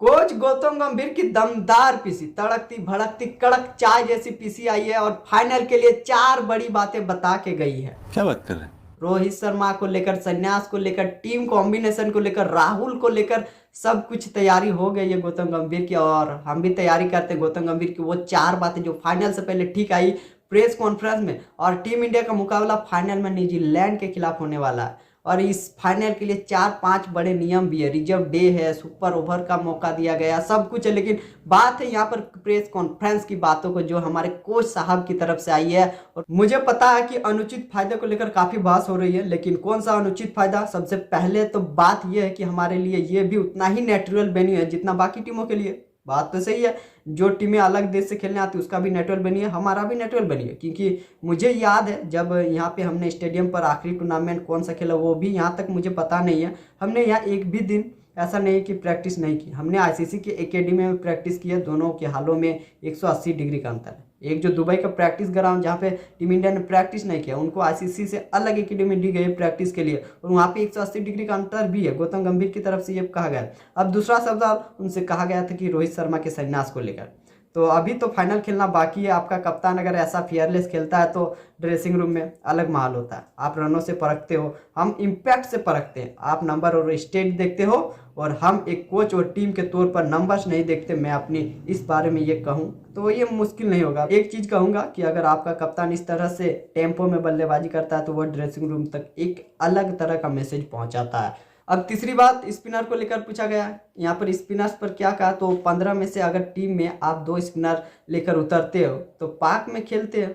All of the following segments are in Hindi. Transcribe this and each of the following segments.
कोच गौतम गंभीर की दमदार पीसी, तड़कती भड़कती कड़क चाय जैसी पीसी आई है और फाइनल के लिए 4 बड़ी बातें बता के गई है। क्या बात कर रहे हैं? रोहित शर्मा को लेकर, संन्यास को लेकर, टीम कॉम्बिनेशन को लेकर, राहुल को लेकर सब कुछ तैयारी हो गई है गौतम गंभीर की। और हम भी तैयारी करते हैं गौतम गंभीर की वो 4 बातें जो फाइनल से पहले ठीक आई प्रेस कॉन्फ्रेंस में। और टीम इंडिया का मुकाबला फाइनल में न्यूजीलैंड के खिलाफ होने वाला है और इस फाइनल के लिए 4-5 बड़े नियम भी है, रिजर्व डे है, सुपर ओवर का मौका दिया गया, सब कुछ है। लेकिन बात है यहाँ पर प्रेस कॉन्फ्रेंस की बातों को जो हमारे कोच साहब की तरफ से आई है। और मुझे पता है कि अनुचित फायदे को लेकर काफी बहस हो रही है, लेकिन कौन सा अनुचित फायदा? सबसे पहले तो बात यह है कि हमारे लिए ये भी उतना ही नेचुरल वेन्यू है जितना बाकी टीमों के लिए। बात तो सही है, जो टीमें अलग देश से खेलने आती है उसका भी नेचुरल बनी है, हमारा भी नेचुरल बनी है। क्योंकि मुझे याद है जब यहाँ पे हमने स्टेडियम पर आखिरी टूर्नामेंट कौन सा खेला वो भी यहाँ तक मुझे पता नहीं है। हमने यहाँ एक भी दिन ऐसा नहीं कि प्रैक्टिस नहीं की, हमने आईसीसी के एकेडमी में प्रैक्टिस की है। दोनों के हालों में 180 डिग्री का अंतर है। एक जो दुबई का प्रैक्टिस ग्राउंड जहाँ पे टीम इंडिया ने प्रैक्टिस नहीं किया, उनको आईसीसी से अलग एकेडमी दी गई प्रैक्टिस के लिए, और वहाँ पे 180 डिग्री का अंतर भी है। गौतम गंभीर की तरफ से ये कहा गया। अब दूसरा सवाल उनसे कहा गया था कि रोहित शर्मा के संन्यास को लेकर, तो अभी तो फाइनल खेलना बाकी है। आपका कप्तान अगर ऐसा फियरलेस खेलता है तो ड्रेसिंग रूम में अलग माहौल होता है। आप रनों से परखते हो, हम इम्पैक्ट से परखते हैं। आप नंबर और स्टेट देखते हो और हम एक कोच और टीम के तौर पर नंबर्स नहीं देखते। मैं अपनी इस बारे में ये कहूँ तो ये मुश्किल नहीं होगा। एक चीज़ कहूँगा कि अगर आपका कप्तान इस तरह से टेम्पो में बल्लेबाजी करता है तो वह ड्रेसिंग रूम तक एक अलग तरह का मैसेज पहुँचाता है। अब तीसरी बात स्पिनर को लेकर पूछा गया है। यहाँ पर स्पिनर्स पर क्या कहा, तो 15 में से अगर टीम में आप 2 स्पिनर लेकर उतरते हो तो पाक में खेलते हो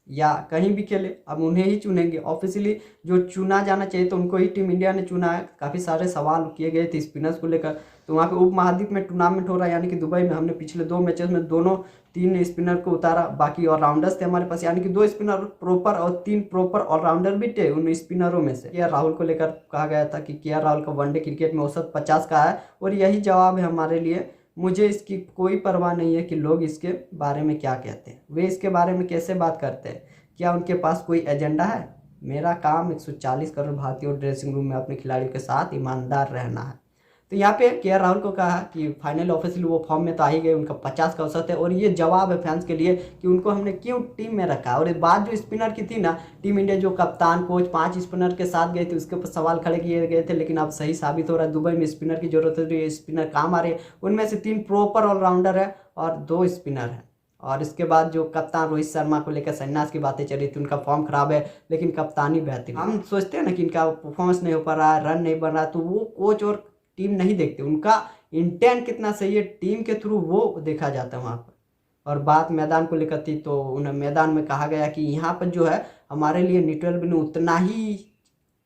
या कहीं भी खेले, अब उन्हें ही चुनेंगे। ऑफिशियली जो चुना जाना चाहिए तो उनको ही टीम इंडिया ने चुना है। काफ़ी सारे सवाल किए गए थे स्पिनर्स को लेकर। तो वहाँ पे उप महाद्वीप में टूर्नामेंट हो रहा है, यानी कि दुबई में हमने पिछले 2 मैचेस में दोनों 3 स्पिनर को उतारा। बाकी ऑलराउंडर्स थे हमारे पास, यानी कि 2 स्पिनर प्रॉपर और 3 प्रॉपर ऑलराउंडर भी थे उन स्पिनरों में से। केएल राहुल को लेकर कहा गया था कि केएल राहुल का वनडे क्रिकेट में औसत 50 का है और यही जवाब है हमारे लिए। मुझे इसकी कोई परवाह नहीं है कि लोग इसके बारे में क्या कहते हैं, वे इसके बारे में कैसे बात करते हैं, क्या उनके पास कोई एजेंडा है। मेरा काम 140 करोड़ भारतीयों ड्रेसिंग रूम में अपने खिलाड़ियों के साथ ईमानदार रहना है। तो यहाँ पे केएल राहुल को कहा कि फाइनल ऑफिशियली वो फॉर्म में तो आ ही गए, उनका 50 का औसत है। और ये जवाब है फैंस के लिए कि उनको हमने क्यों टीम में रखा। और एक बात जो स्पिनर की थी ना, टीम इंडिया जो कप्तान कोच 5 स्पिनर के साथ गए थे उसके ऊपर सवाल खड़े किए गए थे, लेकिन अब सही साबित हो रहा है दुबई में स्पिनर की जरूरत है, स्पिनर काम आ रहे हैं। उनमें से 3 प्रॉपर ऑलराउंडर है और 2 स्पिनर है। और इसके बाद जो कप्तान रोहित शर्मा को लेकर संन्यास की बातें चली थी, उनका फॉर्म खराब है लेकिन कप्तानी बेहतरीन। हम सोचते हैं ना कि इनका परफॉर्मेंस नहीं हो पा रहा है, रन नहीं बन रहा है, तो वो कोच और टीम नहीं देखते, उनका इंटेंट कितना सही है टीम के थ्रू वो देखा जाता है वहाँ पर। और बात मैदान को लेकर थी तो उन्हें मैदान में कहा गया कि यहाँ पर जो है हमारे लिए न्यूट्रल वेन्यू उतना ही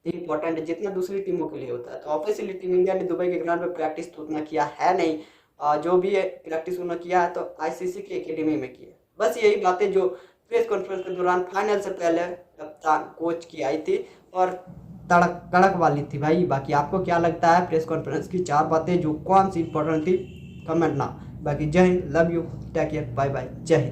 इम्पोर्टेंट है जितना दूसरी टीमों के लिए होता है। तो ऑब्वियसली टीम इंडिया ने दुबई के ग्राउंड में प्रैक्टिस तो उतना किया है नहीं, जो भी प्रैक्टिस उन्होंने किया है तो आईसीसी की एकेडमी में किया। बस यही बातें जो प्रेस कॉन्फ्रेंस के दौरान फाइनल से पहले कप्तान कोच की आई थी और तड़क कड़क वाली थी भाई। बाकी आपको क्या लगता है प्रेस कॉन्फ्रेंस की 4 बातें जो कौन सी इंपॉर्टेंट थी, कमेंट ना। बाकी जय Hind, love you, take care, bye bye, जय हिंद।